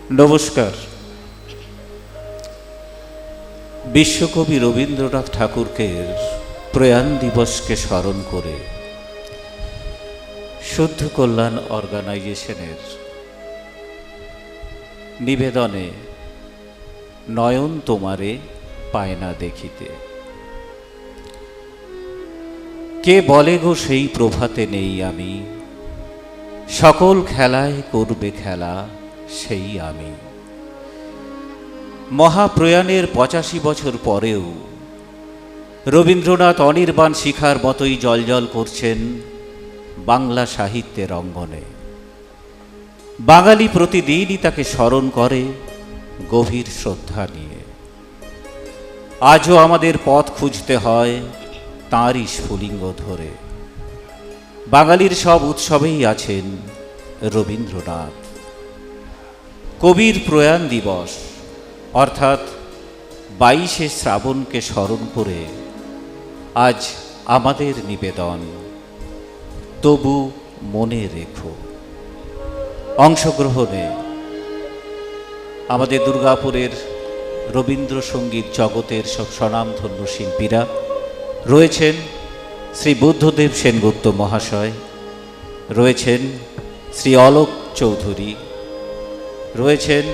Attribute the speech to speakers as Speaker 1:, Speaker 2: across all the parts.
Speaker 1: নমস্কার। বিশ্বকবি রবীন্দ্রনাথ ঠাকুরকে প্রয়াণ দিবসকে স্মরণ করে শুদ্ধ কল্যাণ অর্গানাইজেশনের নিবেদনে নয়ন তোমারে পায় না দেখিতে। কে বলে গো সেই প্রভাতে নেই আমি, সকল খেলায় করবে খেলা সেই আমি। মহাপ্রয়াণের ৮৫ বছর পরেও রবীন্দ্রনাথ অনির্বাণ শিখার মতোই জ্বলজ্বল করছেন বাংলা সাহিত্যের অঙ্গনে। বাঙালি প্রতিদিনই তাকে স্মরণ করে গভীর শ্রদ্ধা নিয়ে। আজও আমাদের পথ খুঁজতে হয় তাঁরই স্ফুলিঙ্গ ধরে। বাঙালির সব উৎসবেই আছেন রবীন্দ্রনাথ। কবির প্রয়াণ দিবস অর্থাৎ ২২শে শ্রাবণকে স্মরণ করে আজ আমাদের নিবেদন তবু মনে রেখো। অংশগ্রহণে আমাদের দুর্গাপুরের রবীন্দ্রসঙ্গীত জগতের সব স্বনামধন্য শিল্পীরা রয়েছেন। শ্রী বুদ্ধদেব সেনগুপ্ত মহাশয় রয়েছেন, শ্রী অলোক চৌধুরী রয়েছেন,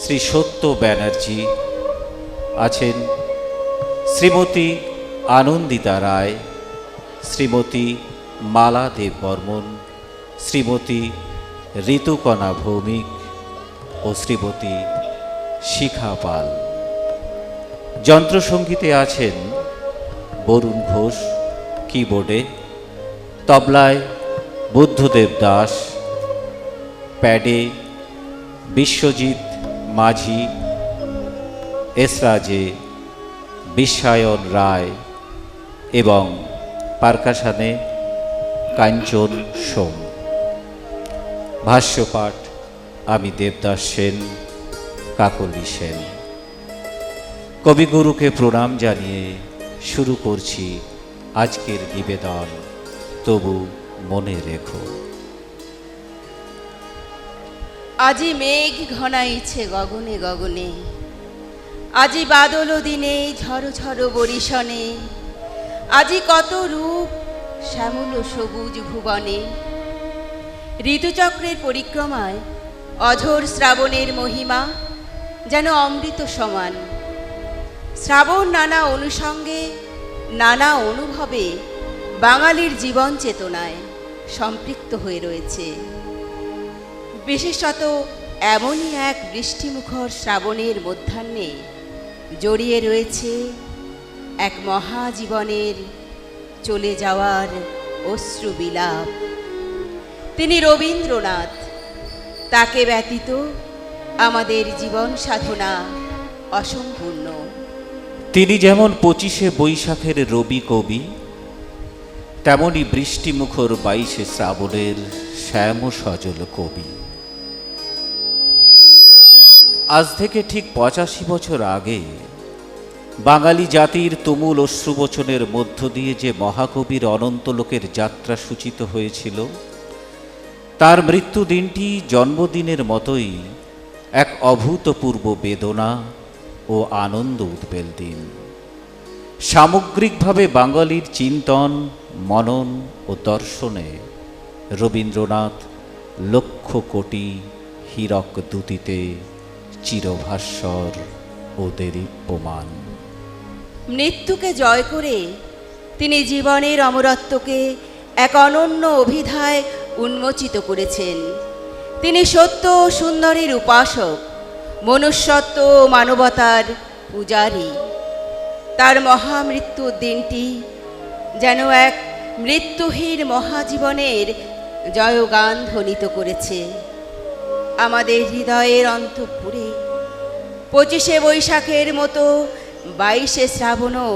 Speaker 1: শ্রী সত্য ব্যানার্জি আছেন, শ্রীমতী আনন্দিতা রায়, শ্রীমতী মালা দেব বর্মন, শ্রীমতী ঋতুকণা ভৌমিক ও শ্রীমতী শিখা পাল। যন্ত্রসঙ্গীতে আছেন বরুণ ঘোষ, কিবোর্ডে, তবলায় বুদ্ধদেব দাস, প্যাডে বিশ্বজিৎ মাঝি, এসরাজে বিশ্বায়ন রায় এবং পারকাশানে কাঞ্চন সোম। ভাষ্যপাঠ আমি দেবদাস সেন, কাকলি সেন। কবিগুরুকে প্রণাম জানিয়ে শুরু করছি আজকের নিবেদন তবু মনে রেখো।
Speaker 2: আজি মেঘ ঘনাইছে গগনে গগনে, আজি বাদল দিনে ঝড় ঝড় বরিশনে, আজি কত রূপ শ্যামল সবুজ ভুবনে। ঋতুচক্রের পরিক্রমায় অঝোর শ্রাবণের মহিমা যেন অমৃত সমান। শ্রাবণ নানা অনুষঙ্গে নানা অনুভবে বাঙালির জীবন চেতনায় সম্পৃক্ত হয়ে রয়েছে। বিশেষত এমনই এক বৃষ্টিমুখর শ্রাবণের মধ্যাহ্নে জড়িয়ে রয়েছে এক মহাজীবনের চলে যাওয়ার অশ্রুবিলাপ। তিনি রবীন্দ্রনাথ। তাকে ব্যতীত আমাদের জীবন সাধনা অসম্পূর্ণ।
Speaker 1: তিনি যেমন ২৫শে বৈশাখের রবি কবি, তেমনি বৃষ্টিমুখর ২২শে শ্রাবণের শ্যাম সজল কবি। আজ থেকে ঠিক ৮৫ বছর আগে বাঙালি জাতির তুমুল অশ্রুবচনের মধ্য দিয়ে যে মহাকবির অনন্তলোকের যাত্রা সূচিত হয়েছিল, তার মৃত্যু দিনটি জন্মদিনের মতোই এক অভূতপূর্ব বেদনা ও আনন্দ উদ্বেল দিন। সামগ্রিকভাবে বাঙালির চিন্তন, মনন ও দর্শনে রবীন্দ্রনাথ লক্ষ কোটি হীরক দ্যুতিতে চিরভাস্বর ও দেদীপ্যমান।
Speaker 2: মৃত্যুকে জয় করে তিনি জীবনের অমরত্বকে এক অনন্য অভিধায় উন্মোচিত করেছেন। তিনি সত্য ও সুন্দরের উপাসক, মনুষ্যত্ব ও মানবতার পূজারী। তার মহামৃত্যুর দিনটি যেন এক মৃত্যুহীন মহাজীবনের জয়গান ধ্বনিত করেছে আমাদের হৃদয়ের অন্তঃপুরে। ২৫শে বৈশাখের মতো ২২শে শ্রাবণও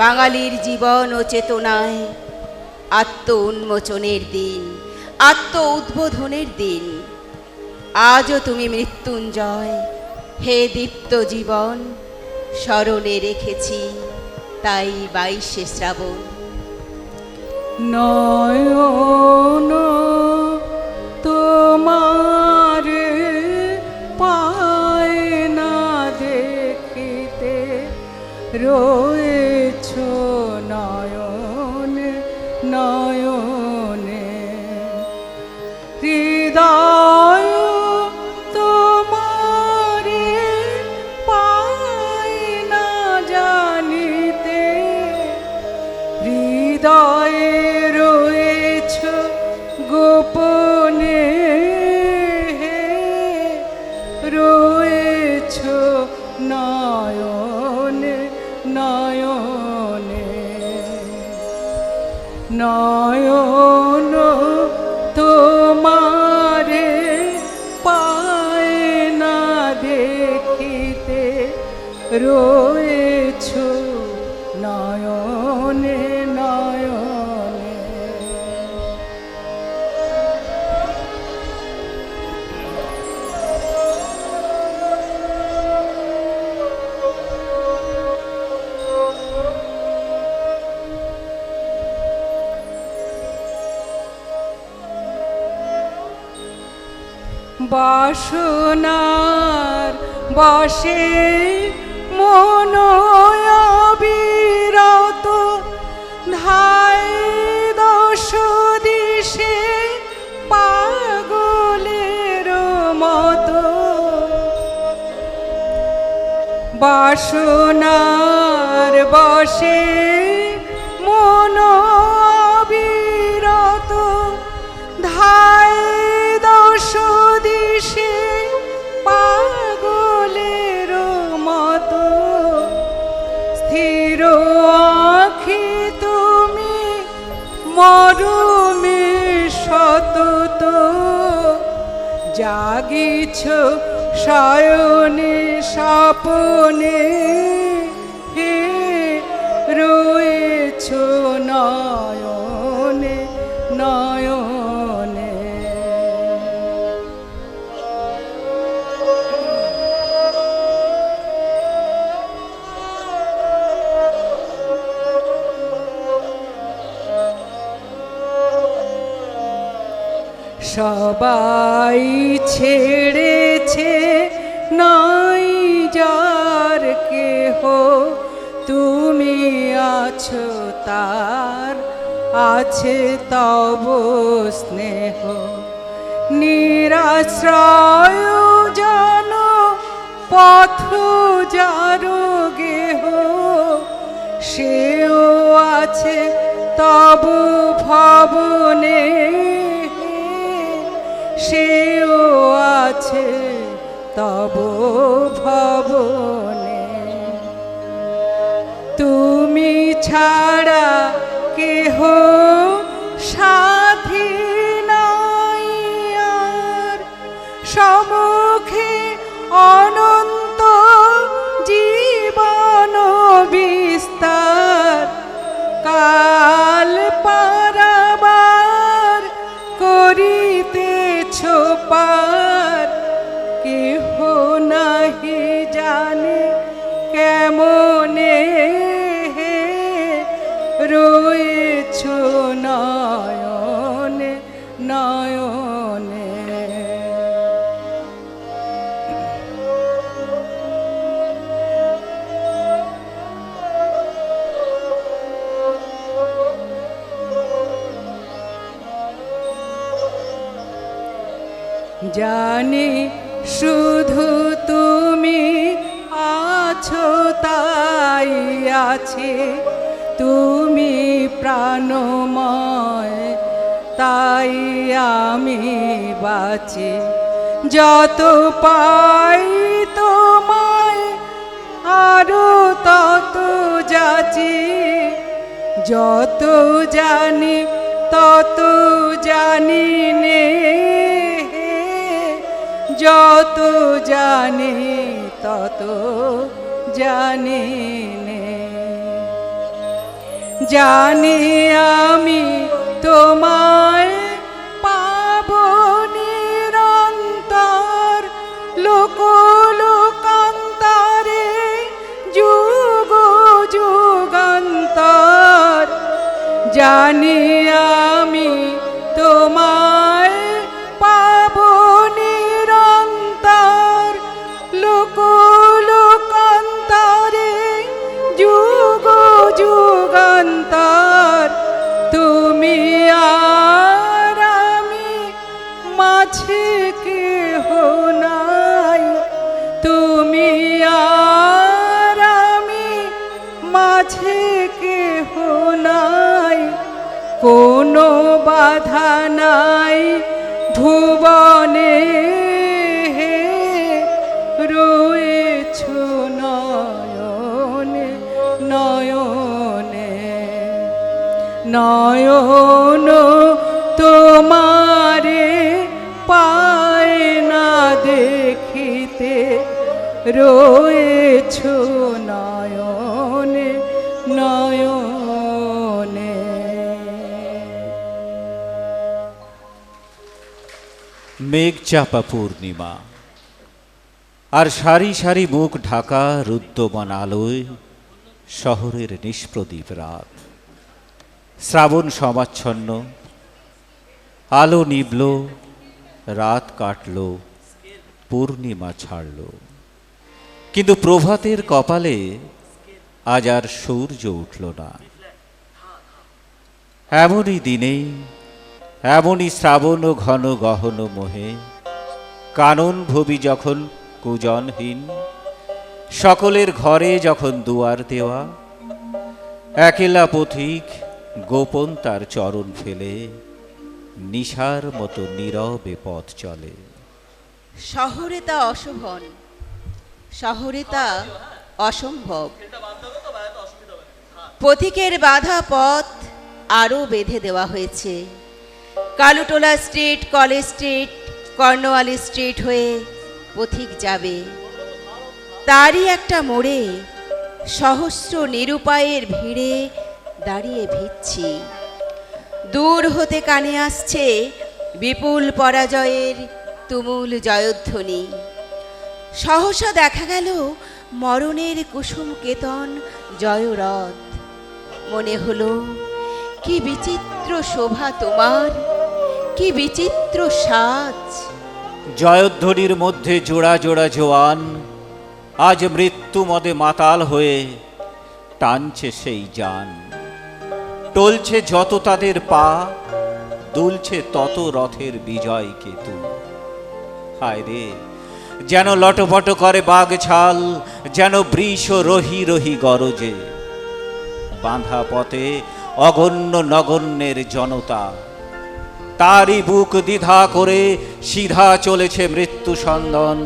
Speaker 2: বাঙালির জীবন ও চেতনায় আত্ম উন্মোচনের দিন, আত্ম উদ্বোধনের দিন। আজও তুমি মৃত্যুঞ্জয়, হে দীপ্ত জীবন, স্মরণে রেখেছি তাই ২২শে শ্রাবণ।
Speaker 3: নয়ন তোমারে নয়ন তোমারে পায় না দেখিতে, রয়েছ নয়নে নয়নে। বাসনার বশে মন অবিরত, ধায় দশ দিশে পাগলের মতো। বাসনার বশে মন অবিরত, ধায় দশ দিশে পাগলের মতো। স্থির আঁখি তুমি মরুমে সতত, জাগিছ শয়নে স্বপনে, হে রয়েছ নয়নে নয়নে। সবাই ছেড়েছে নাই যার কেহ, তুমি আছো তার, আছে তব স্নেহ। নিরাশ্রয় জন পথ যার গেহ, সেও আছে তব ভবনে, সেও আছে তব ভবনে। তুমি ছাড়া কেহ সাথী নাই আর, সম্মুখে অনন্ত জীবন বিস্তার। কাল পারাবার করিতেছ পার, কেহ নাহি জানে কেমনে, রয়েছ নয়নে নয়নে। জানি শুধু তুমি আছো তাই আছে, তুমি প্রাণময় তাই আমি বাঁচি। যত পাই তোমায় আরো তত যাচি, যত জানি তত জানি নে, যত জানি তত জানি নে। জানি আমি তোমায় পাব নিরন্তর, লোক লোকান্তরে যুগ যুগান্তর। জানি আমি তোমায় পাব নিরন্তর, লোক লোকান্তরে যুগ যুগান্তর। তুমি আর আমি মাঝে কেহ নাই, তুমি আর আমি মাঝে কেহ নাই। কোনো বাধা নাই ভুবনে, রয়েছ নয়নে নয়নে নয়নে। হইতে রয়েছ নয়নে নয়নে।
Speaker 1: মেঘ চাপা পূর্ণিমা, আর সারি সারি মুখ ঢাকা রুদ্যমান আলোয় শহরের নিষ্প্রদীপ রাত। শ্রাবণ সমাচ্ছন্ন, আলো নিবল, রাত কাটল, পূর্ণিমা ছাড়ল, কিন্তু প্রভাতের কপালে আজ আর সূর্য উঠল না। এমনই দিনেই, এমনই শ্রাবণ ও ঘন গহন মোহে, কানন ভবি যখন কুজনহীন, সকলের ঘরে যখন দুয়ার দেওয়া, একেলা পথিক গোপন তার চরণ ফেলে নিশার মতো নীরবে পথ চলে।
Speaker 2: শহরে তা অশোভন, শহরে তা অসম্ভব। পথিকের বাধা পথ আরও বেঁধে দেওয়া হয়েছে। Kalutola street, college street, Cornwallis street হয়ে পথিক যাবে। তারই একটা মোড়ে সহস্র নিরুপায়ের ভিড়ে দাঁড়িয়ে ভিড়ছি। দূর হতে কানে আসছে বিপুল পরাজয়ের তুমুল জয়ধ্বনি। সহসা দেখা গেল মরণের কুসুম কেতন জয়রথ। মনে হলো কি বিচিত্র শোভা তোমার, কি বিচিত্র সাজ।
Speaker 1: জয়ধ্বনির মধ্যে জোড়া জোড়া জোয়ান আজ মৃত্যু মদে মাতাল হয়ে টানছে সেই যান। টলছে যত তাদের পা, দুলছে তত রথের বিজয় কেতু। হায় রে, যেন লটপট করে বাঘ ছাল, যেন বৃষ রহি রহি গরজে। বাঁধা পথে অগণ্য নগণ্যের জনতা, তারই বুক দ্বিধা করে সিধা চলেছে মৃত্যু সন্দন।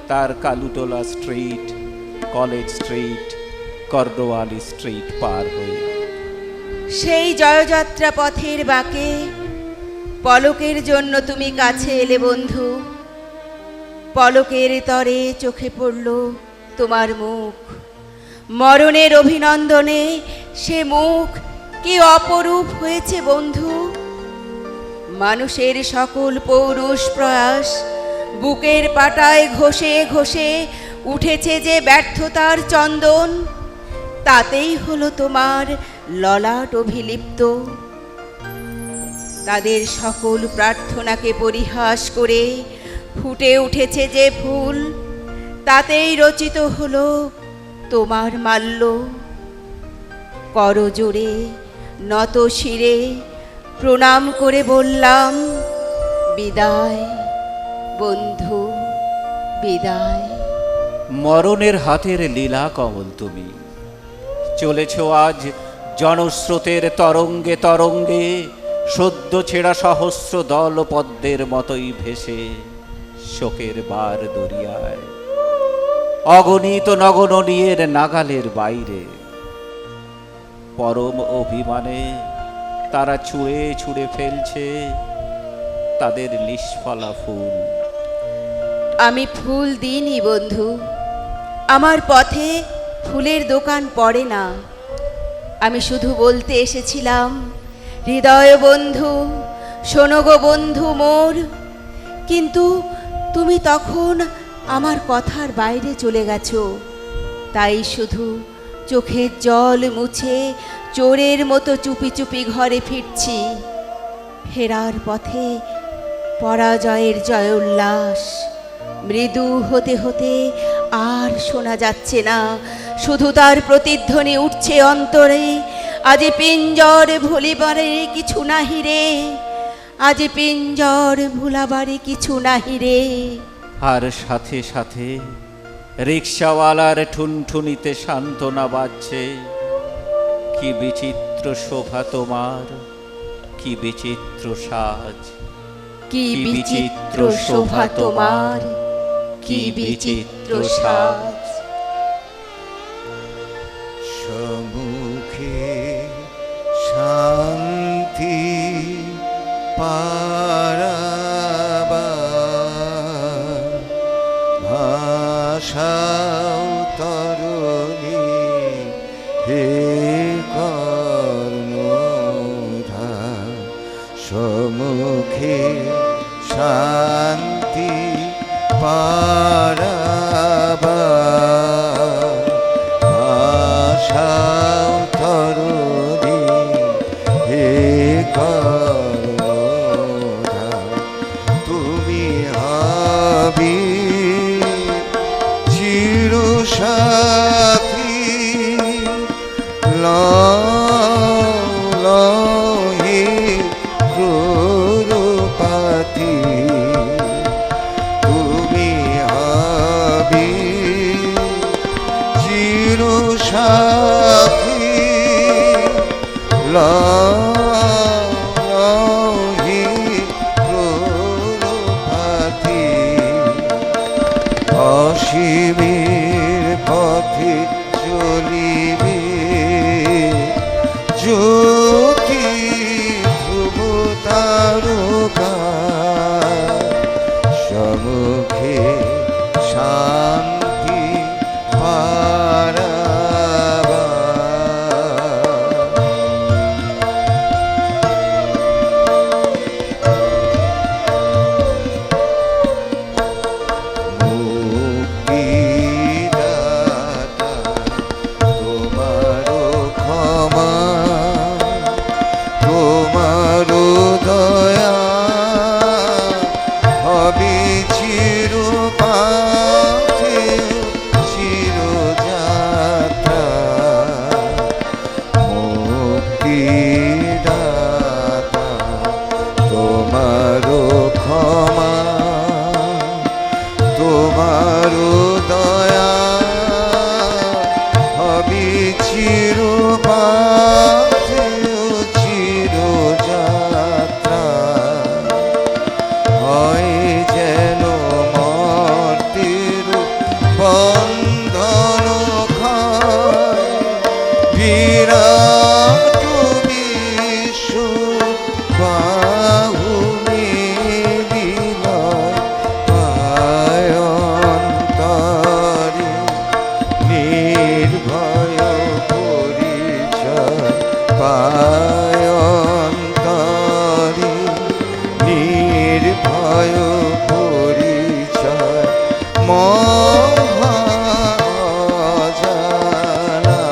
Speaker 1: তার Kalutola street, college street, Cornwallis street পার হয়ে।
Speaker 2: সেই জয়যাত্রা পথের বাঁকে পলকের জন্য তুমি কাছে এলে বন্ধু। পলকের তরে চোখে পড়ল তোমার মুখ। মরণের অভিনন্দনে সে মুখ কি অপরূপ হয়েছে বন্ধু। মানুষের সকল পৌরুষ প্রয়াস বুকের পাটায় ঘষে ঘষে উঠেছে যে ব্যর্থতার চন্দন, তাতেই হলো তোমার ললাট অভিলিপ্ত। তাদের সকল প্রার্থনাকে পরিহাস করে ফুটে উঠেছে যে ফুল, তাতেই রচিত হলো তোমার মাল্য। করজোড়ে নত শিরে প্রণাম করে বললাম বিদায় বন্ধু, বিদায়।
Speaker 1: মরণের হাতের লীলা কমল তুমি, চলেছ আজ জনস্রোতের তরঙ্গে তরঙ্গে, সদ্য ছেঁড়া সহস্র দল পদ্মের মতোই ভেসে শোকের বার দরিয়ায়। অগণিত নগননীয়ের নাগালের বাইরে পরম অভিমানে তারা ছুঁড়ে ছুঁড়ে ফেলছে তাদের নিষ্ফলা ফুল।
Speaker 2: আমি ফুল দিইনি বন্ধু, আমার পথে ফুলের দোকান পড়ে না। আমি শুধু বলতে এসেছিলাম হৃদয় বন্ধু, শোনো গো বন্ধু মোর। কিন্তু তুমি তখন আমার কথার বাইরে চলে গেছো, তাই শুধু চোখের জল মুছে চোরের মতো চুপি চুপি ঘরে ফিরছি। ফেরার পথে পরাজয়ের জয় উল্লাস মৃদু হতে হতে আর শোনা যাচ্ছে না, শুধু তার প্রতিধ্বনি উঠছে অন্তরে। আজ পিঞ্জর ভুলিবারে কিছু নাহি রে, আজ পিঞ্জর ভুলাবারে কিছু নাহি রে।
Speaker 1: আর সাথে সাথে রিক্সাওয়ালার ঠুনঠুনিতে সান্ত্বনা বাজছে, কি বিচিত্র শোভা তোমার, কি বিচিত্র সাজ,
Speaker 2: কি বিচিত্র শোভা তোমার, কি বিচিত্র সাজ।
Speaker 4: সম্মুখে শান্তি পারাবার আশাও তরুণী হে কর্ণধার, সম্মুখে শান্তি পারাবার। আশাও তরুণী হে কর্ণধার, তুমি হবি চিরসাথী, লহে ক্রোড়পাতি। তুমি হবি চিরসাথী, লহে ক্রোড়পাতি। অসীমের পথে চলিবে জ্যোতি ধ্রুব তারকা, সম্মুখে শান্তি পারাবার। মুক্তিদাতা তোমারও ক্ষমা, তোমারও দয়া হবে চিরপাথে চিরযাত্রা। মুক্তিদাতা তোমারও ক্ষমা, তোমারও দয়া হবে চিরপাথে চিরযাত্রা। হয় যেন মর্তের বন্ধন ক্ষয়, বিরাট বিশ্ব বাহু বিলয় পায় অন্তরে, নির্ভয় পরিচয় পায় অন্তরে, নির্ভয় পরিচয় মহা অজানা।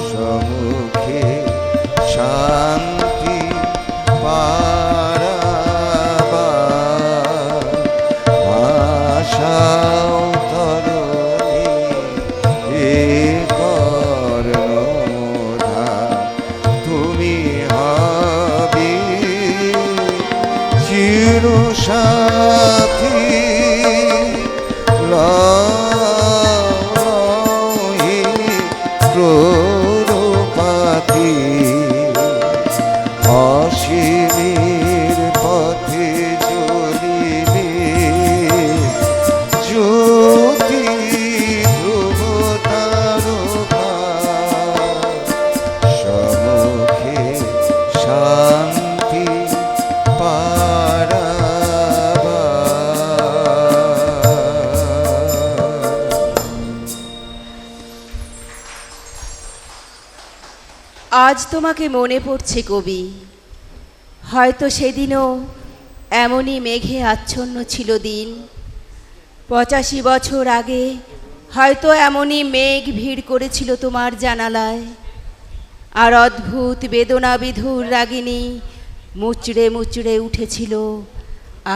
Speaker 4: সম্মুখে শান্তি পারাবার। আশাও তরুণী হে কর্ণধার, তুমি হবি চিরসাথী, লহে ক্রোড়পাতি। অসীমের পথে চলিবে জ্যোতি ধ্রুব তারকা, সম্মুখে শান্তি পারাবার।
Speaker 2: আজ তোমাকে মনে পড়ছে কবি, হয়তো সেদিনও এমনই মেঘে আচ্ছন্ন ছিল দিন। 85 বছর আগে হয়তো এমনই মেঘ ভিড় করেছিল তোমার জানালায়, আর অদ্ভুত বেদনা বিধুর রাগিনী মুচড়ে মুচড়ে উঠেছিল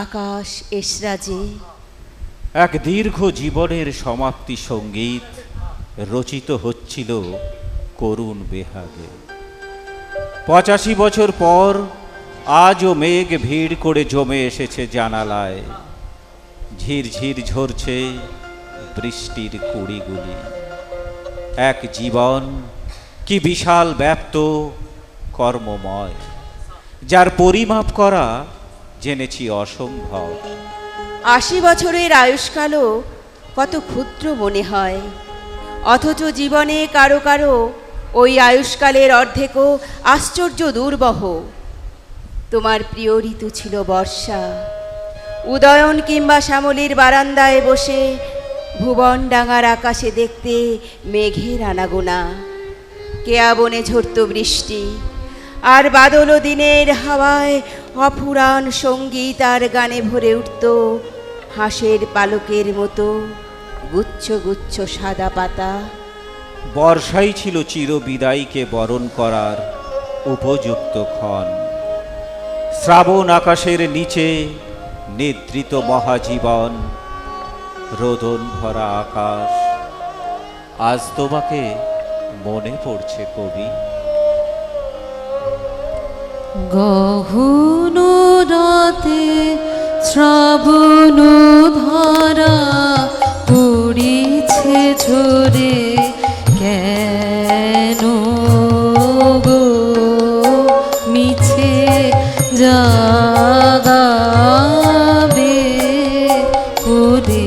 Speaker 2: আকাশ এসরাজে।
Speaker 1: এক দীর্ঘ জীবনের সমাপ্তি সঙ্গীত রচিত হচ্ছিল করুণ বেহাগে। 85 বছর পর আজও মেঘ ভিড় করে জমে এসেছে জানালায়, ঝিরঝির ঝরছে বৃষ্টির কুড়িগুলি। এক জীবন কি বিশাল ব্যাপ্ত কর্মময়, যার পরিমাপ করা জেনেছি অসম্ভব।
Speaker 2: 80 বছরের আয়ুষ্কালও কত ক্ষুদ্র মনে হয়, অথচ জীবনে কারো কারো ওই আয়ুষ্কালের অর্ধেকও আশ্চর্য দুর্বহ। তোমার প্রিয় ঋতু ছিল বর্ষা, উদয়ন কিংবা শ্যামলীর বারান্দায় বসে ভুবন ডাঙার আকাশে দেখতে মেঘের আনাগোনা। কেয়া বনে ঝরত বৃষ্টি, আর বাদল দিনের হাওয়ায় অফুরান সঙ্গীত আর গানে ভরে উঠত হাঁসের পালকের মতো গুচ্ছ গুচ্ছ সাদা পাতা।
Speaker 1: বর্ষাই ছিল চিরবিদায়কে বরণ করার উপযুক্ত ক্ষণ। শ্রাবণ আকাশের নিচে নিদ্রিত মহাজীবন, রোদন ভরা আকাশ। আজ তোমাকে মনে পড়ছে কবি।
Speaker 3: গহন রাতে শ্রাবণ ধারা পড়িছে ঝরে কেন গো মিছে জাগাবে ওরে।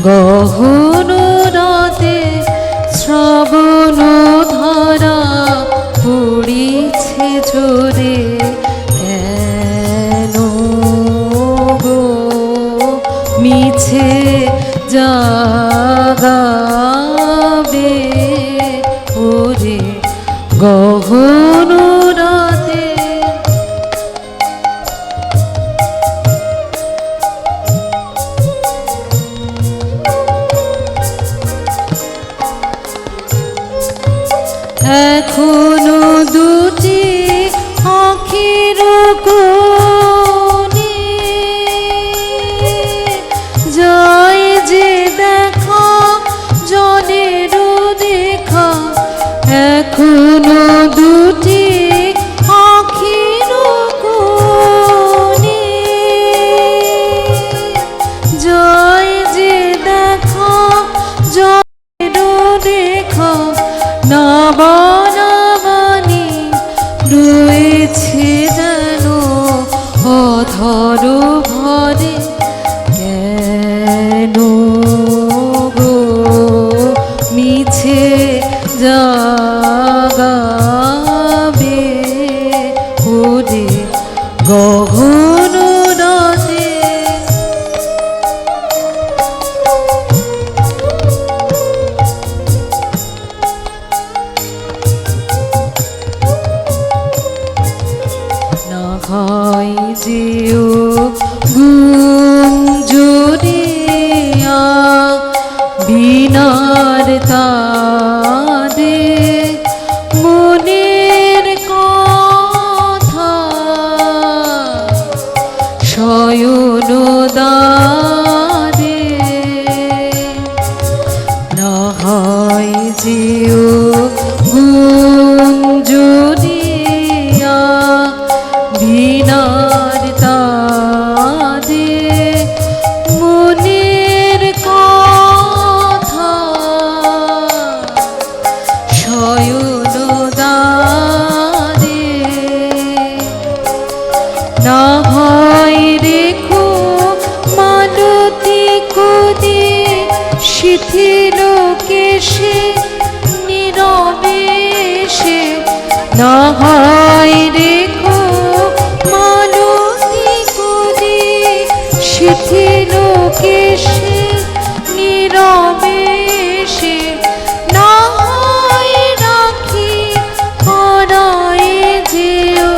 Speaker 3: গহন রাতে শ্রাবণ ধারা পড়িছে ঝরে কেন গো মিছে জাগাবে ওরে। গহন রাতে এখনো দুটি আখির কোণে যায় যে দেখা জনের দেখা। এখনো দুটি আখির কোণে যায় যে দেখা জনের দেখা। না বানাবানি রয়েছে যেন অধর ভরে কেন গো মিছে জাগাবে ওরে। গহন রাতে না হয় যেও গুঞ্জরিয়া বিনার তারে মনের কথা শয়ন দ্বারে। না হয় যেও গুঞ্জরিয়া বিনার তারে মনের কথা শয়ন দ্বারে। না হয় রেখো মালতী কদি শিথিল কেশে নীরবে সে। না হয় রেখো মালতী কদি শিথিল কেশে নীরবে সে। না হয় রাখি পরায়ে যেও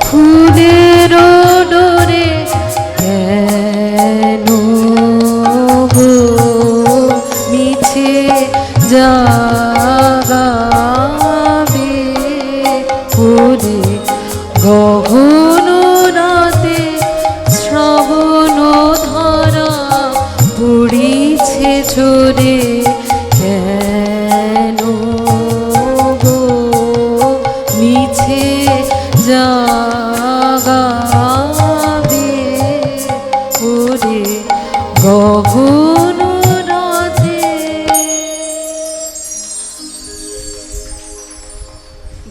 Speaker 3: ফুলের ডোরে কেন গো মিছে জাগাবে ওরে। গহন রাতে শ্রাবণ ধারা পড়িছে ঝরে কেন গো মিছে জাগাবে ওরে। গহন রাতে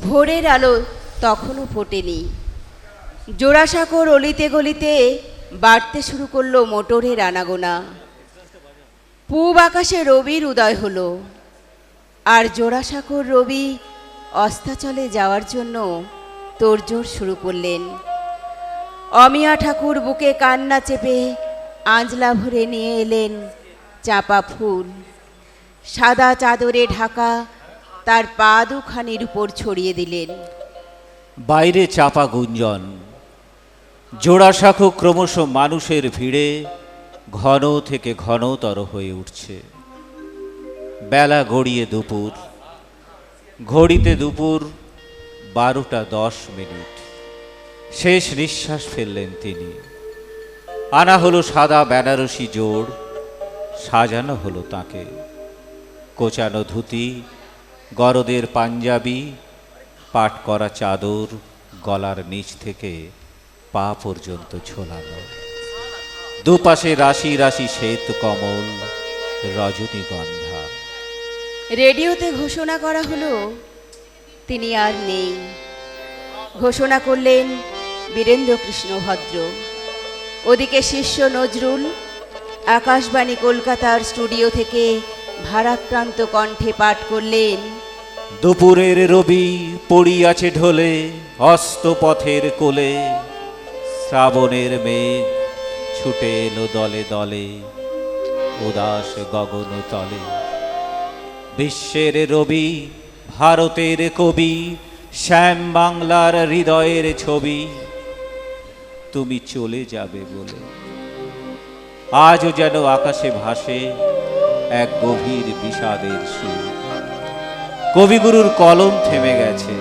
Speaker 2: ভোরের আলো তখনও ফোটেনি। জোড়াসাঁকোর অলিতে গলিতে বাড়তে শুরু করলো মোটরের আনাগোনা। পূব আকাশে রবির উদয় হলো, আর জোড়াসাঁকোর রবি অস্তাচলে যাওয়ার জন্য তোড়জোড় শুরু করলেন। অমিয়া ঠাকুর বুকে কান্না চেপে আঁজলা ভরে নিয়ে এলেন চাঁপা ফুল, সাদা চাদরে ঢাকা তার পা দুখানির উপর ছড়িয়ে দিলেন।
Speaker 1: বাইরে চাপা গুঞ্জন, জোড়াসাঁকো ক্রমশ মানুষের ভিড়ে ঘন থেকে ঘনতর হয়ে উঠছে। বেলা গড়িয়ে দুপুর, ঘড়িতে দুপুর 12:10। শেষ নিঃশ্বাস ফেললেন তিনি। আনা হলো সাদা বেনারসি জোড়, সাজানো হলো তাকে। কোচানো ধুতি, গরদের পাঞ্জাবি, পাট করা চাদর গলার নিচ থেকে পা পর্যন্ত ঝোলানো। দুপাশে রাশি রাশি শ্বেত কমল, রজনীগন্ধা।
Speaker 2: রেডিওতে ঘোষণা করা হলো তিনি আর নেই। ঘোষণা করলেন বীরেন্দ্রকৃষ্ণ ভদ্র। ওদিকে শিষ্য নজরুল আকাশবাণী কলকাতার স্টুডিও থেকে ভারাক্রান্ত কণ্ঠে পাঠ করলেন,
Speaker 1: দুপুরের রবি পড়িয়াছে ঢলে অস্ত পথের কোলে, শ্রাবণের মেঘ ছুটে এলো দলে দলে উদাস গগন তলে। বিশ্বের রবি ভারতের কবি, শ্যাম বাংলার হৃদয়ের ছবি, তুমি চলে যাবে বলে আজও যেন আকাশে ভাসে এক গভীর বিষাদের সুর। কবিগুরুর কলম থেমে গেছে,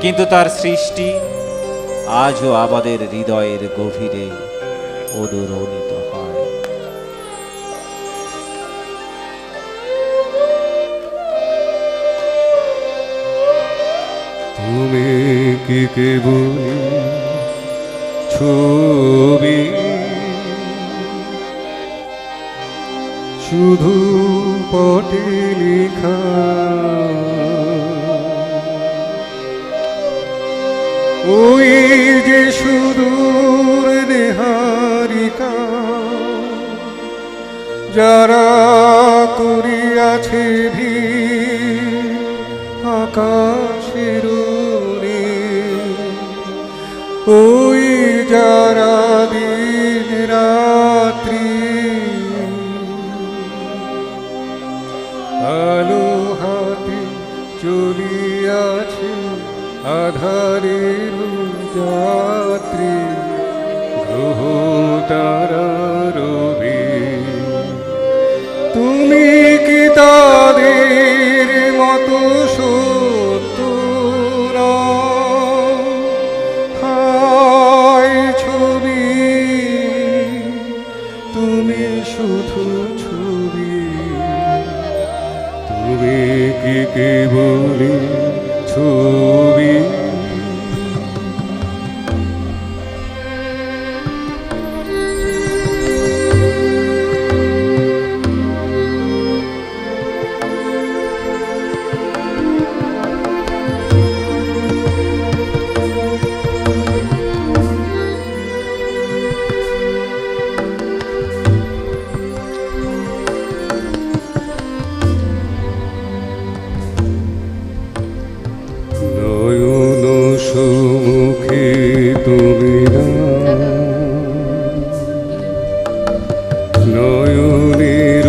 Speaker 1: কিন্তু তার সৃষ্টি আজও আমাদের হৃদয়ের গভীরে অনুরণিত হয়।
Speaker 5: তুমি কি কেবল ছবি, শুধু পটে লেখা, ওই যে সুদূর নেহারিকা, যারা করিয়াছে ভিড় আকাশের রে, ওই যারা দিন রাত্রি আলো হাতে চলিয়াছে আধারের যাত্রী, গ্রহ তারা রবি, তুমি কি তাদের মতো সত্য নও? হায় ছবি, তুমি শুধু ছবি, তুমি কি কেবল ছবি। নয়ন সুমুখে তুমি না, নয়নের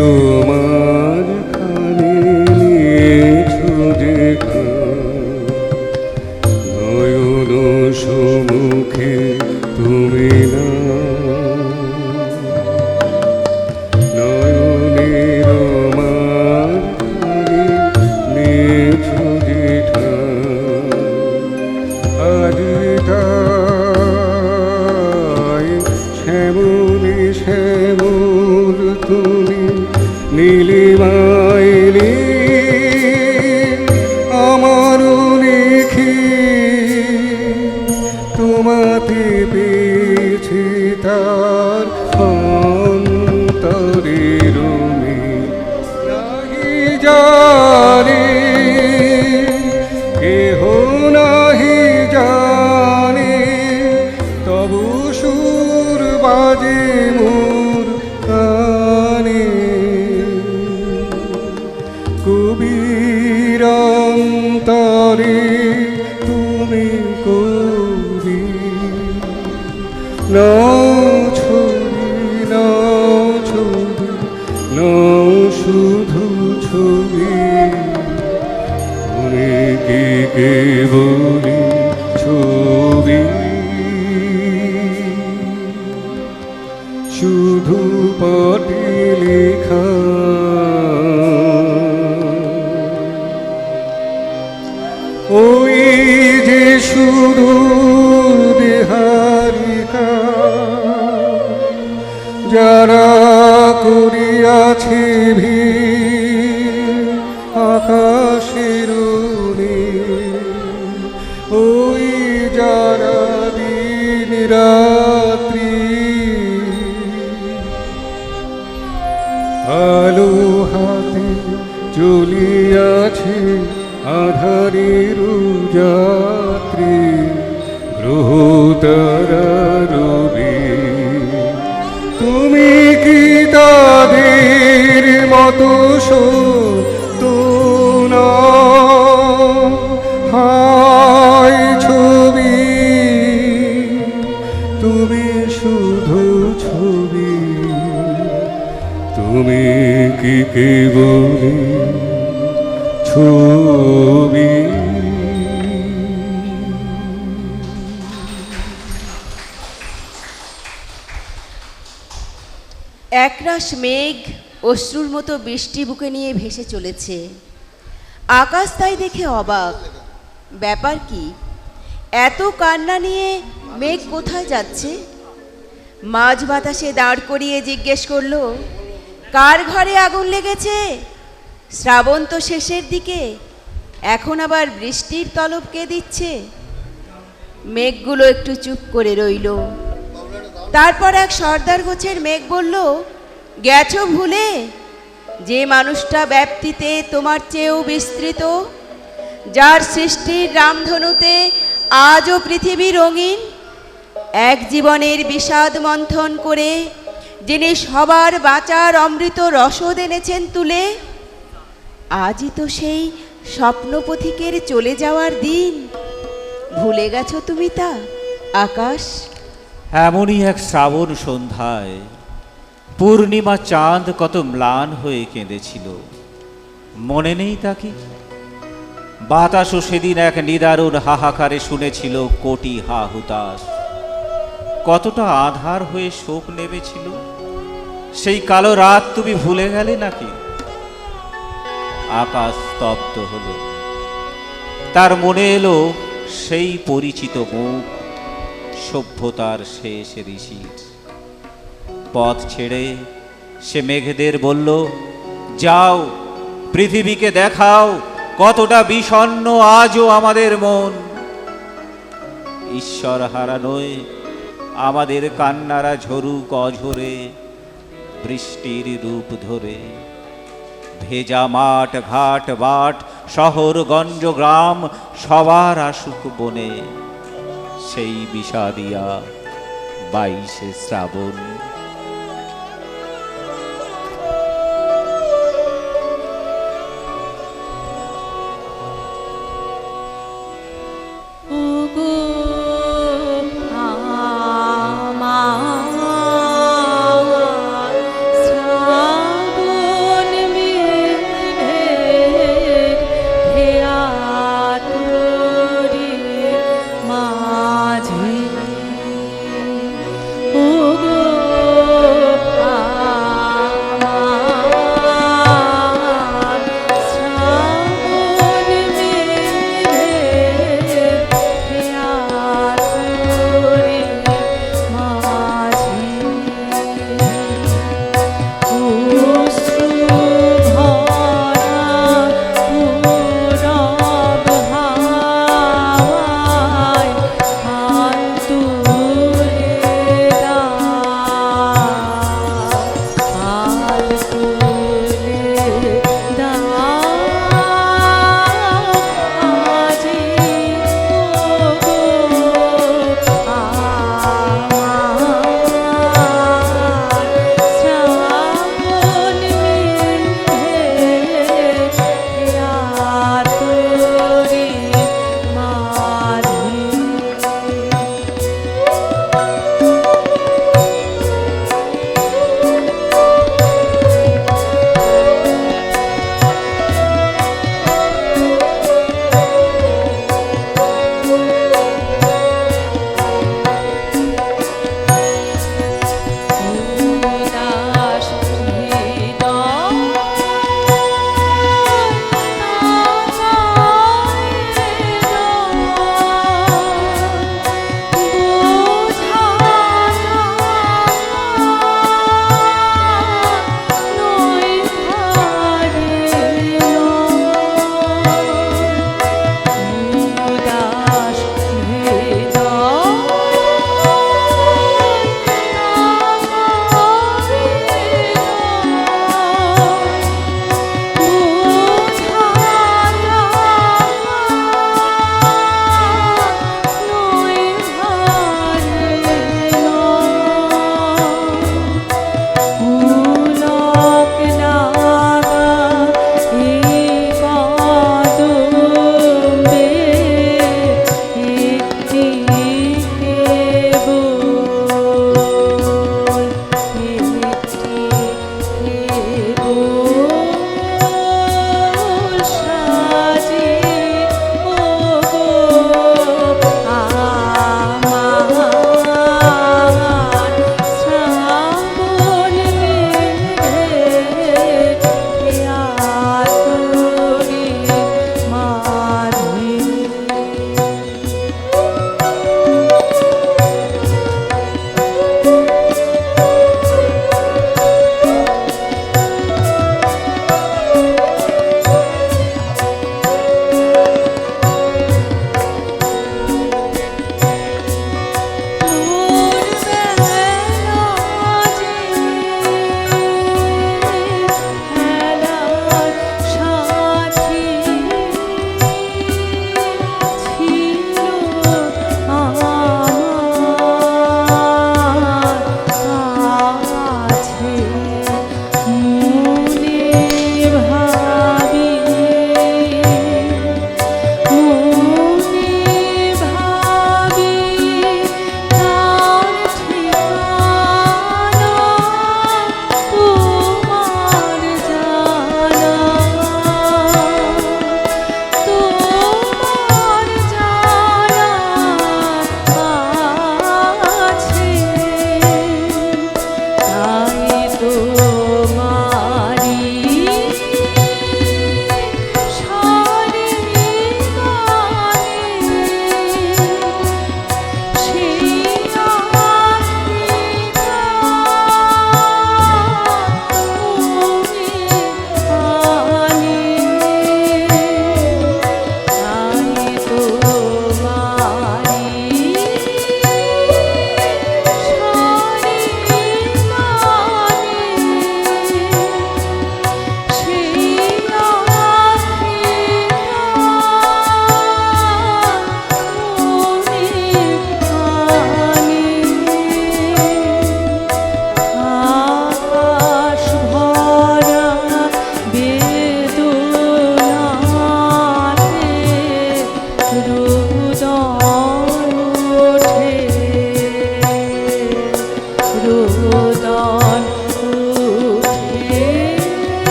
Speaker 5: মাঝখানে নিয়েছো যেখান, নয়ন সুমুখে তুমি না, নয়নের মাঝখানে নিয়েছো যেখান, আজ তাই শ্যামলে শ্যামল তুমি নীলিমায় নীল, আমারও লিখি তোমাতে পেয়েছি তার অন্তরের মিল। নাহি জানি কেহ নাহি জানে, তবু সুর বাজে মোর কানে, কবির অন্তরে তুমি কবি, ছবি নাও ছবি নাও শুধু ছবি তুমি কি কেবলি ছবি শুধু পাটি লেখা ওই যে শুধু দেহারিকা যারা করিয়াছে ভিড় আকাশের ওই যারা দিন রাত্রি আলো হাতে চলিয়াছে আধারের যাত্রী গ্রহ তারা রবি তুমি কি তাদের মতো তো না হায় ছবি তুমি শুধু ছবি তুমি কি কেবলি ছবি
Speaker 2: একরাশ মেঘ অশ্রুর মতো বৃষ্টি বুকে নিয়ে ভেসে চলেছে। আকাশ তাই দেখে অবাক। ব্যাপার কি, এত কান্না নিয়ে মেঘ কোথায় যাচ্ছে? মাঝ বাতাসে দাঁড় করিয়ে জিজ্ঞেস করলো, কার ঘরে আগুন লেগেছে? শ্রাবণ তো শেষের দিকে, এখন আবার বৃষ্টির তলব কে দিচ্ছে? মেঘগুলো একটু চুপ করে রইল। তারপর এক সর্দার গোছের মেঘ বলল, গেছো ভুলে যে মানুষটা ব্যাপ্তিতে তোমার চেয়েও বিস্তৃত, যার সৃষ্টির রামধনুতে আজও পৃথিবী রঙিন, এক জীবনের বিষাদ মন্থন করে যিনি সবার বাঁচার অমৃত রসদ এনেছেন তুলে, আজই তো সেই স্বপ্নপথিকের চলে যাওয়ার দিন। ভুলে গেছো তুমি তা আকাশ?
Speaker 1: এমনই এক শ্রাবণ সন্ধ্যায় পূর্ণিমা চাঁদ কত ম্লান হয়ে কেঁদেছিল, মনে নেই তা কি? বাতাসও সেদিন এক নিদারুণ হাহাকারে শুনেছিল কোটি হা হুতাশ। কতটা আধার হয়ে শোক নেমেছিল, সেই কালো রাত তুমি ভুলে গেলে নাকি? আকাশ স্তব্ধ হলো, তার মনে এলো সেই পরিচিত মুখ, সভ্যতার শেষ ঋষির। পথ ছেড়ে সে মেঘেদের বলল, যাও পৃথিবীকে দেখাও কতটা বিষণ্ণ আজও আমাদের মন। ঈশ্বর হারানোয় আমাদের কান্নারা ঝরুক অঝরে বৃষ্টির রূপ ধরে। ভেজা মাঠ ঘাট বাট শহর গঞ্জ গ্রাম সবার আসুক বনে, সেই বিষাদিয়া 22শে শ্রাবণ।
Speaker 3: মাঝে ও গো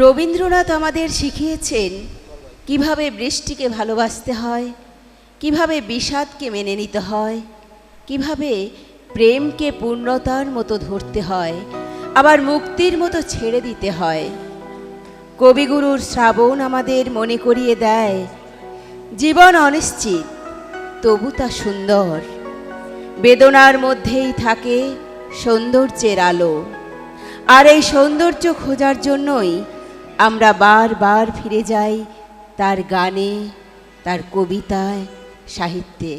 Speaker 2: রবীন্দ্রনাথ আমাদের শিখিয়েছেন কিভাবে বৃষ্টিকে ভালোবাসতে হয়, কিভাবে বিষাদকে মেনে নিতে হয়, কিভাবে প্রেমকে পূর্ণতার মতো ধরতে হয়, আবার মুক্তির মতো ছেড়ে দিতে হয়। কবিগুরুর শ্রাবণ আমাদের মনে করিয়ে দেয় জীবন অনিশ্চিত, তবু তা সুন্দর। বেদনার মধ্যেই থাকে সৌন্দর্যের আলো, আর এই সৌন্দর্য খোঁজার জন্যই আমরা বারবার ফিরে যাই তার গানে, তার কবিতায়, সাহিত্যে।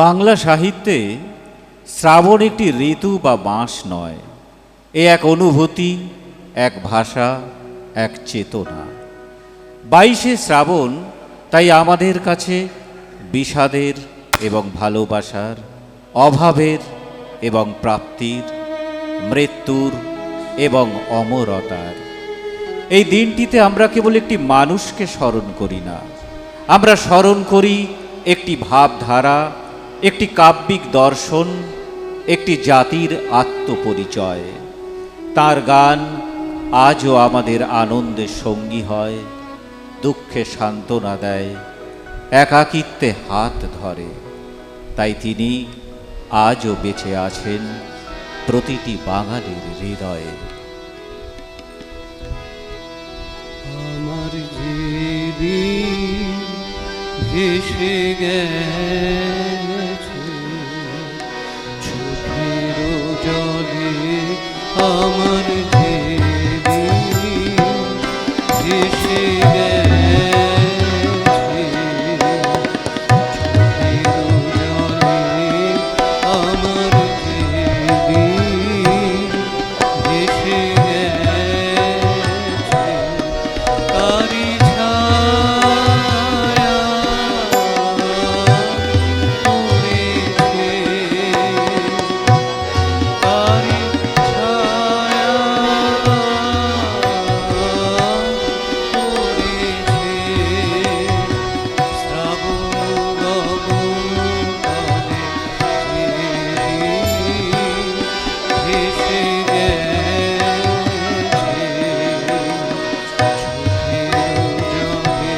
Speaker 1: বাংলা সাহিত্যে শ্রাবণ একটি ঋতু বা মাস নয়, এ এক অনুভূতি, এক ভাষা, এক চেতনা। 22শে শ্রাবণ তাই আমাদের কাছে বিষাদের এবং ভালোবাসার, অভাবের এবং প্রাপ্তির, মৃত্যুর এবং অমরতার। এই দিনটিতে আমরা কেবল একটি মানুষকে স্মরণ করি না, আমরা স্মরণ করি একটি ভাবধারা, একটি কাব্যিক দর্শন, একটি জাতির আত্মপরিচয়। তার গান আজও আমাদের আনন্দের সঙ্গী হয়, দুঃখে সান্ত্বনা দেয়, একাকিত্বে হাত ধরে। তাই তিনি আজও বেঁচে আছেন প্রতিটি বাঙালির হৃদয়ে।
Speaker 5: আমার যেদিন ভেসে গেছে চোখের জলে, আমার যেদিন ভেসে গেছে চোখের জলে, আমার যেদিন ভেসে গেছে তারি ছায়া পড়েছে, তারি ছায়া পড়েছে, শ্রাবণ গগন তলে যেদিন ভেসে গেছে চোখের জলে,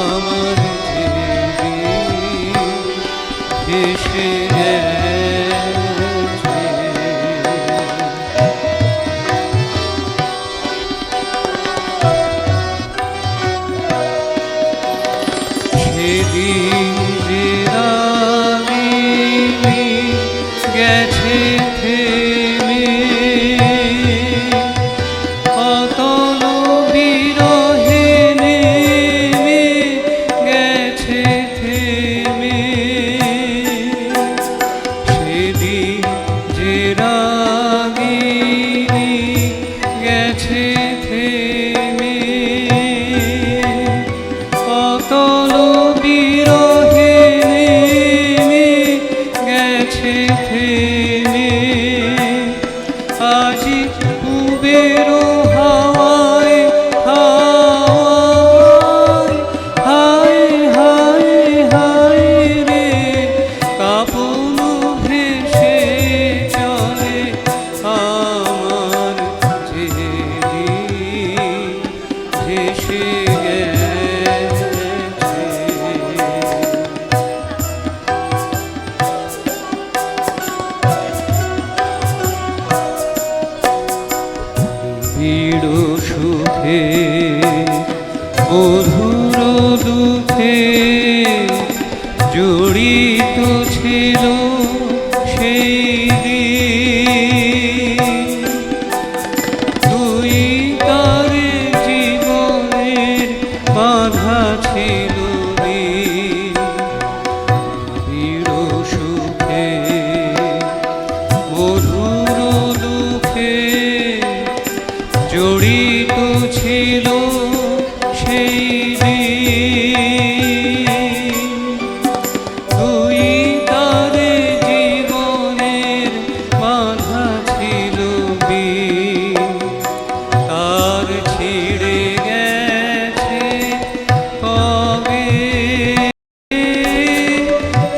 Speaker 5: আমার যেদিন ভেসে গেছে। সেদিন যে রাগিনী গেছে থেমে, অতল বিরহে নেমে গেছে থেমে, সেদিন যে রাগিনী গেছে থেমে, অতল বিরহে নেমে গেছে থেমে, আজি পুবের হাওয়ায় হাওয়ায়, হায় হায় হায় রে, কাপন ভেসে চলে আমার যেদিন ভেসে গেছে। নিবিড় সুখে মধুর দুঃখে জড়িত ছিল সেই দিন, তুই তার জীবনের বাধা ছিল দিন। নিবিড় সুখে মধুর দুঃখে জড়িত ছিল সেই দিন, তুই তার জীবনের বাধা ছিল বিন, তার ছিঁড়ে গেছে কবে,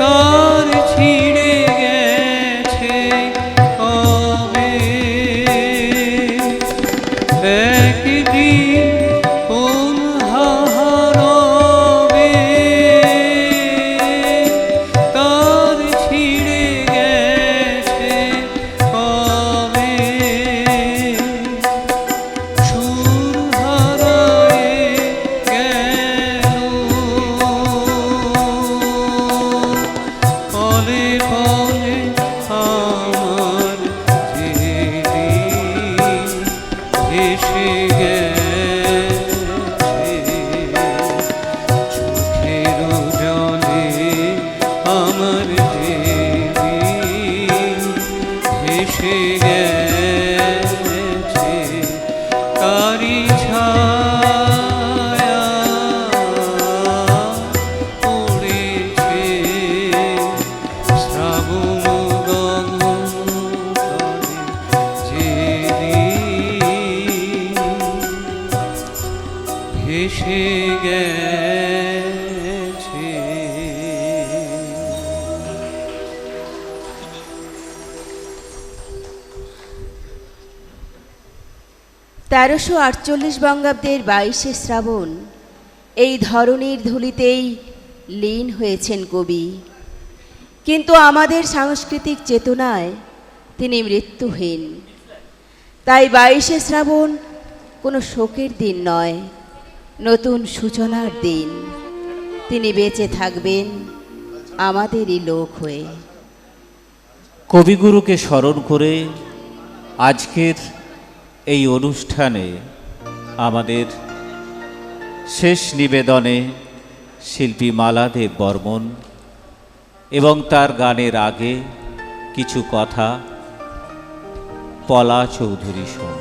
Speaker 5: তার ছিঁড়ে গেছে কবে, একদিন
Speaker 2: 1348 বঙ্গাব্দের 22শে শ্রাবণ এই ধরনীর ধুলিতেই লীন হয়েছেন কবি, কিন্তু আমাদের সাংস্কৃতিক চেতনায় তিনি মৃত্যুহীন। তাই 22শে শ্রাবণ কোনো শোকের দিন নয়, নতুন সূচনার দিন। তিনি বেঁচে থাকবেন আমাদেরই লোক হয়ে।
Speaker 1: কবিগুরুকে স্মরণ করে আজকের এই অনুষ্ঠানে আমাদের শেষ নিবেদনে শিল্পী মালা দেব বর্মন এবং তার গানের আগে কিছু কথা পলা চৌধুরী শোন।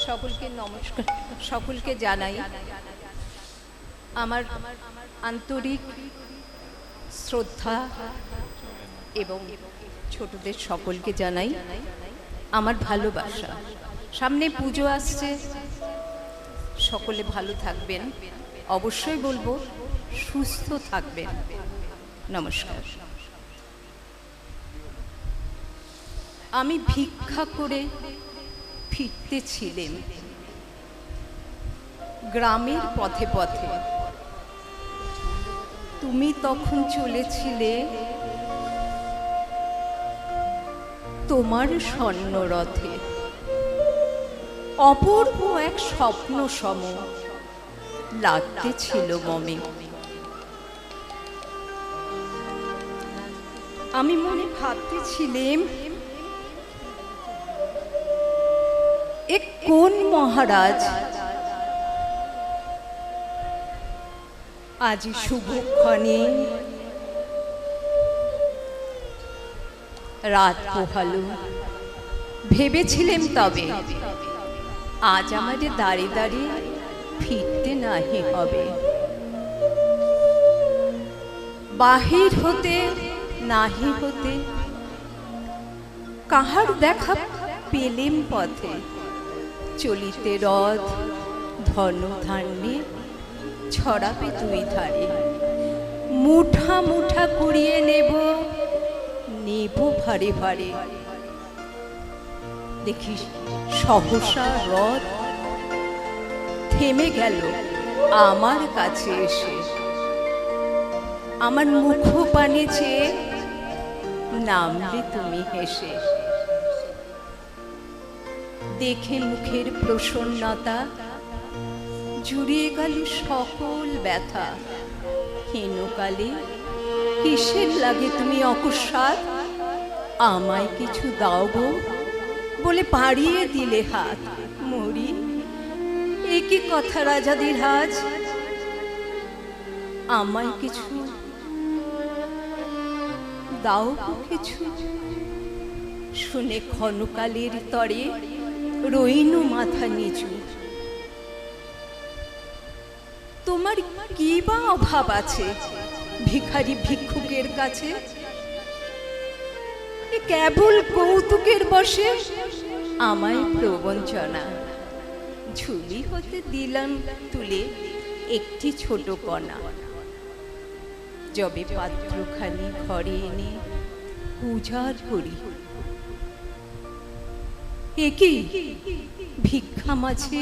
Speaker 6: সকলকে নমস্কার, সকলকে জানাই আমার আন্তরিক শ্রদ্ধা এবং ছোটদের সকলকে জানাই আমার ভালোবাসা। সামনে পুজো আসছে, সকলে ভালো থাকবেন, অবশ্যই বলবো সুস্থ থাকবেন। নমস্কার। আমি ভিক্ষা করে ফিরতেছিলেন গ্রামের পথে পথে, তুমি তখন চলেছিলে তোমার স্বর্ণরথে। অপূর্ব এক স্বপ্ন সম লাগতেছিল মমে। আমি মনে ভাবতেছিলাম এ কোন মহারাজ আজ শুভক্ষণে রাত পোহালো। ভেবেছিলাম তবে আজ আমাদের দাঁড়িয়ে দাঁড়িয়ে ফিরতে নাহি হবে। বাহির হতে নাহি হতে কাহার দেখা পেলেম পথে। চলিতে রথ ধন ধান্যে ছড়াবে দুই ধারে। মুঠা মুঠা কুড়িয়ে নেব ভারে ভারে। দেখি সহসা রথ থেমে গেল আমার কাছে এসে। আমার মুখ পানে চেয়ে নামলে তুমি হেসে। দেখে মুখের প্রসন্নতা জুড়িয়ে গেল সকল ব্যথা। হীনকালে কিসের লাগে তুমি অকস্মাৎ আমায় কিছু দাও গো বলে বাড়িয়ে দিলে হাত। মরি এ কি কথা রাজাদের রাজ, আমায় কিছু দাও গো কিছু। শুনে ক্ষণকালের তরে রইনু মাথা নিচু। তোমার কি বা অভাব আছে ভিখারি ভিক্ষুকের কাছে? কেবল কৌতুকের বসে আমায় প্রবঞ্চনা। ঝুলি হতে দিলাম তুলে একটি ছোট কণা। যবে পাত্রখানি ঘরে এনে পূজার করি, একই ভিক্ষা মাঝে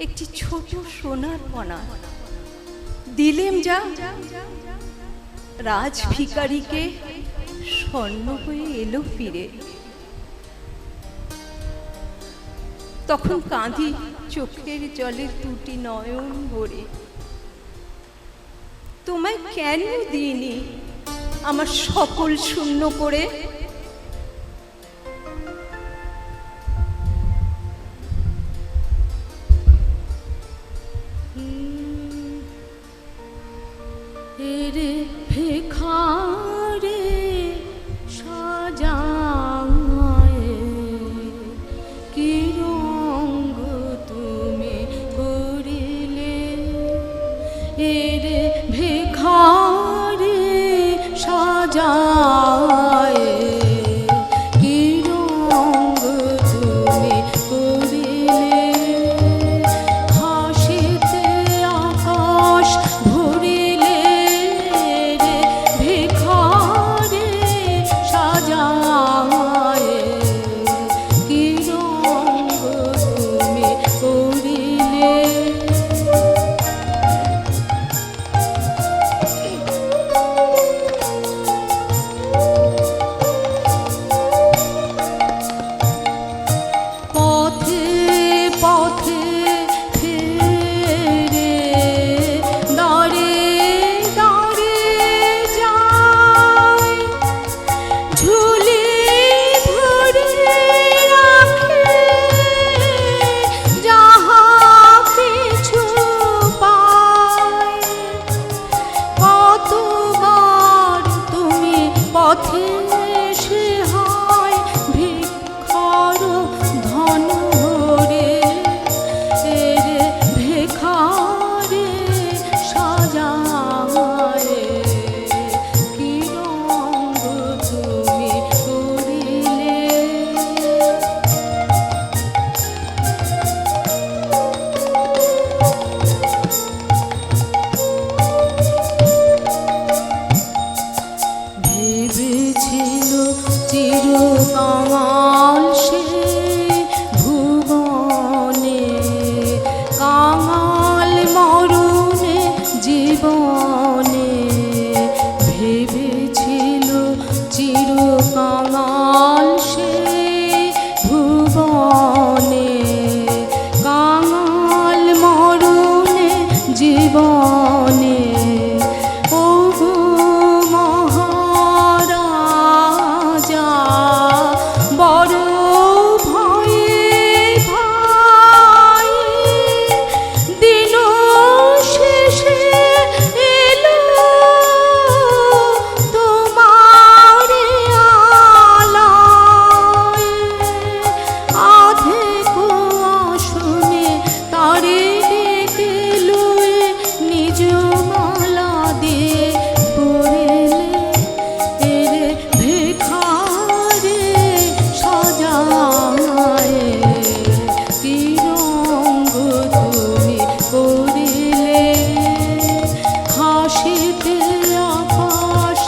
Speaker 6: একটি ছোট সোনার কণা দিলেম যা রাজ ভিখারিকে স্বর্ণ হয়ে এলো ফিরে। তখন কাঁদি চোখের জলে দুটি নয়ন ভরে। তোমায় কেন দিইনি আমার সকল শূন্য করে?
Speaker 3: এরে ভিখারে সাজায় কি রঙ তুমি করিলে, এরে ভিখারে সাজায় কি রঙ তুমি করিলে, হাসিতে আকাশ ভরিলে রে ভিখারে সাজায় কি রঙ তুমি করিলে। পথে পথে ফেরে দাঁড়ে দাঁড়ে যায়, ঝুলি ভরে রাখে যাহা কিছু পায়। কতবার তুমি পথে সে হয় ভিক্ষার ধন ভরে, এরে ভিখারে সাজায় কি রঙ তুমি করিলে। ভেবেছিল চিরকাল সে ভুবনে, কাঙাল মরণে জীবনে, ভেবেছিল চিরকাল সে ভুবনে, কাঙাল মরণে জীবনে। ওগো মহারাজা বড় ভয়ে ভাই, দিন শেষে এলো তোমার আলয়, আধেক আসনে তারে ডেকে লয়ে নিজ মালা দিয়ে পড়েলে, এরে ভিখারে সাজায় কি রঙ তুমি করিলে, হাসিতে আকাশ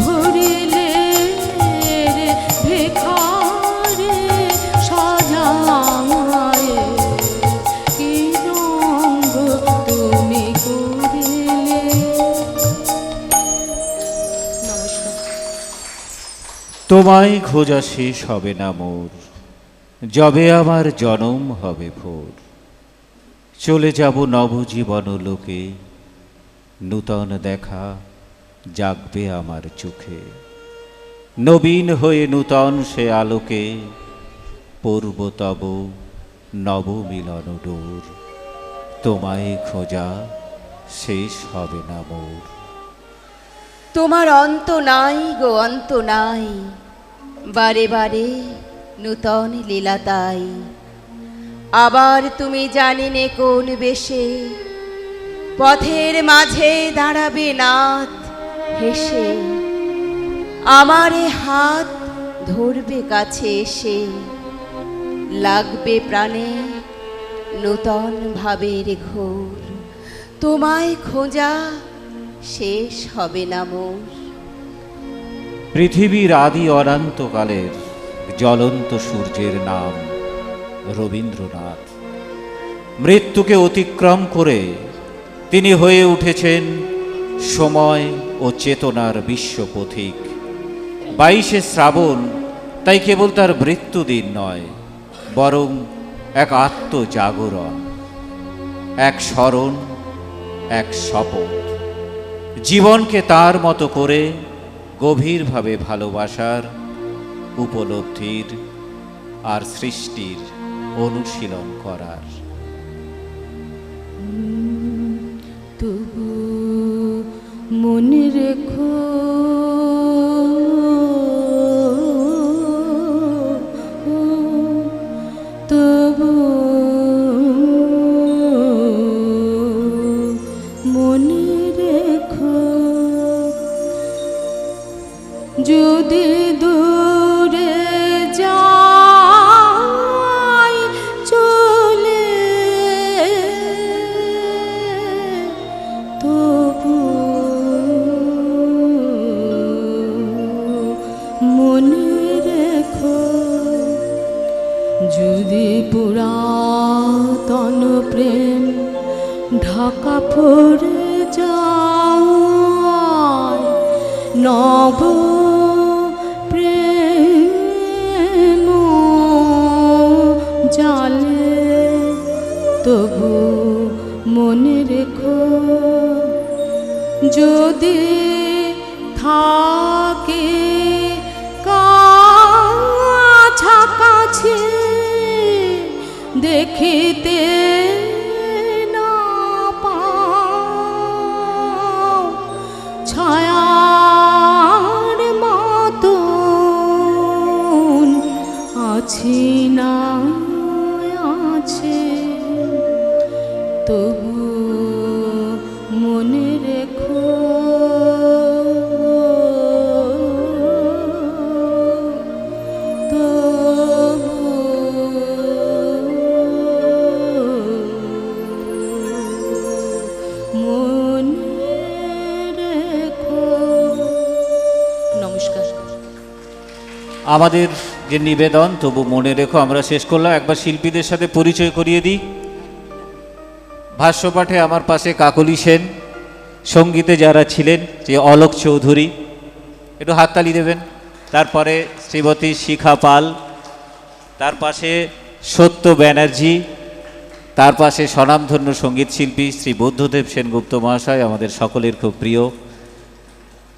Speaker 3: ভরিলে রে ভিখারে সাজায় কি রঙ তুমি করিলে। নমস্কার।
Speaker 1: তোমায় খোঁজা শেষ হবে না মোর, যবে আমার জনম হবে ভোর। চলে যাব নবজীবন লোকে, নূতন দেখা জাগবে আমার চোখে। নবীন হয়ে নূতন সে আলোকে, পূর্ব তব নব মিলন ডোর। তোমায় খোঁজা শেষ হবে না মোর।
Speaker 2: তোমার অন্ত নাই গো অন্ত নাই, বারে বারে নূতন লীলা তাই। আবার তুমি জানিনে কোন বেশে, পথের মাঝে দাঁড়াবে নাথ হেসে, আমারে হাত ধরবে কাছে এসে, লাগবে প্রাণে নূতন ভাবের ঘোর। তোমায় খোঁজা শেষ হবে না মোর।
Speaker 1: পৃথিবীর আদি অনন্তকালের জ্বলন্ত সূর্যের নাম রবীন্দ্রনাথ। মৃত্যুকে অতিক্রম করে তিনি হয়ে উঠেছেন সময় ও চেতনার বিশ্বপথিক। 22শে শ্রাবণ তাই কেবল তার মৃত্যুদিন নয়, বরং এক আত্মজাগরণ, এক স্মরণ, এক শপথ। জীবনকে তার মতো করে গভীরভাবে ভালোবাসার, উপলব্ধির আর সৃষ্টির অনুশীলন করার।
Speaker 3: তবু মনে রেখো তবু মনে রেখো যদি দূরে যাই চলে তবু মনে রেখো যদি পুরাতন প্রেম ঢাকা পড়ে যায় নব প্রেম জালে তবু মনে রেখো যদি থাকে কাছাকাছি দেখিতে না পাও ছায়ার মতন আছি না আছে তবু মনে রেখো নমস্কার।
Speaker 1: আমাদের যে নিবেদন তবু মনে রেখো আমরা শেষ করলাম। একবার শিল্পীদের সাথে পরিচয় করিয়ে দিই। ভাষ্যপাঠে আমার পাশে কাকলি সেন, সঙ্গীতে যারা ছিলেন যে অলোক চৌধুরী, একটু হাততালি দেবেন। তারপরে শ্রীমতী শিখা পাল, তার পাশে সত্য ব্যানার্জি, তার পাশে স্বনামধন্য সঙ্গীত শিল্পী শ্রী বুদ্ধদেব সেনগুপ্ত মহাশয়, আমাদের সকলের খুব প্রিয়।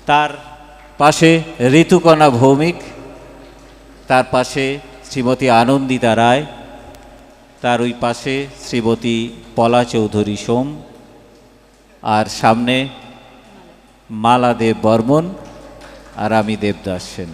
Speaker 1: তার পাশে ঋতুকণা ভৌমিক, তার পাশে শ্রীমতী আনন্দিতা রায়, তার ওই পাশে শ্রীমতী পলা চৌধুরী সোম, আর সামনে মালা দেব বর্মন, আর আমি দেবদাস সেন।